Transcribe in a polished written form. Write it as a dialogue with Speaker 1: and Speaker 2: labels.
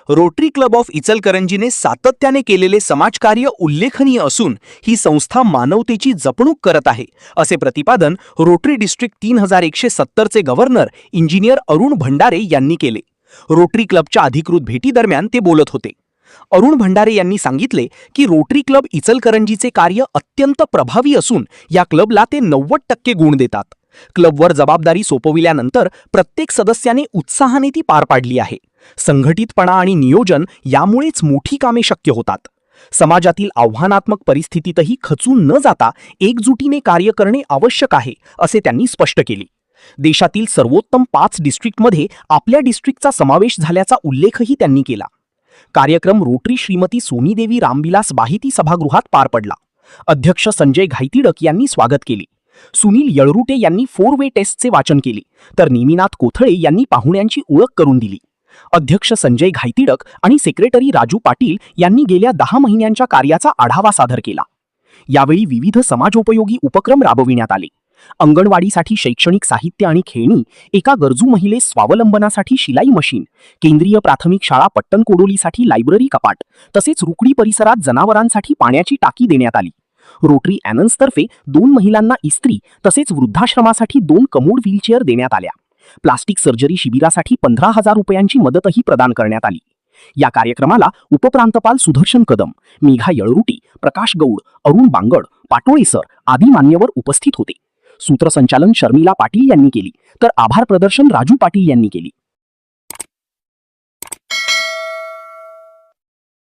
Speaker 1: Rotary club of इचलकरंजीने सातत्याने केलेले समाजकार्य उल्लेखनीय असून ही संस्था मानवतेची जपणूक करत आहे, असे प्रतिपादन रोटरी डिस्ट्रिक्ट 3170 चे गव्हर्नर इंजिनियर अरुण भंडारे यांनी केले। रोटरी क्लबच्या अधिकृत भेटीदरम्यान ते बोलत होते। अरुण भंडारे यांनी सांगितले की रोटरी क्लब इचलकरंजीचे कार्य अत्यंत प्रभावी असून या क्लबला ते 90% गुण देतात। क्लबवर जबाबदारी सोपविल्यानंतर प्रत्येक सदस्याने उत्साहाने ती पार पाडली आहे। संघटितपणा आणि नियोजन यामुळेच मोठी कामे शक्य होतात। समाजातील आव्हानात्मक परिस्थितीतही खचून न जाता एकजुटीने कार्य करणे आवश्यक आहे, असे त्यांनी स्पष्ट केले। देशातील सर्वोत्तम 5 डिस्ट्रिक्टमध्ये आपल्या डिस्ट्रिक्टचा समावेश झाल्याचा उल्लेखही त्यांनी केला। कार्यक्रम रोटरी श्रीमती सोनीदेवी रामविलास बाहिती सभागृहात पार पडला। अध्यक्ष संजय घायतिडक यांनी स्वागत केले। सुनील यळरुटे यांनी 4 वे टेस्टचे वाचन केले, तर नेमिनाथ कोथळे यांनी पाहुण्यांची ओळख करून दिली। अध्यक्ष संजय घायतिडक आणि सेक्रेटरी राजू पाटील यांनी गेल्या 10 महिन्यांच्या कार्याचा आढावा सादर केला। यावेळी विविध समाजोपयोगी उपक्रम राबविण्यात आले। अंगणवाडीसाठी शैक्षणिक साहित्य आणि खेळणी, एका गरजू महिलेस स्वावलंबनासाठी शिलाई मशीन, केंद्रीय प्राथमिक शाळा पट्टणकोडोलीसाठी लायब्ररी कपाट, तसेच रुकडी परिसरात जनावरांसाठी पाण्याची टाकी देण्यात आली। रोटरी ॲनन्सतर्फे 2 महिलांना इस्त्री तसेच वृद्धाश्रमासाठी 2 कमोड व्हीलचेअर देण्यात आल्या। प्लास्टिक सर्जरी शिबिरासाठी 15,000 रुपयांची मदतही प्रदान करण्यात आली। या कार्यक्रमाला उपप्रांतपाल सुदर्शन कदम, मेघा यळरुटी, प्रकाश गौड, अरुण बांगड, पाटोळे सर आदी मान्यवर उपस्थित होते। सूत्रसंचालन शर्मिला पाटील यांनी केली, तर आभार प्रदर्शन राजू पाटील यांनी केली।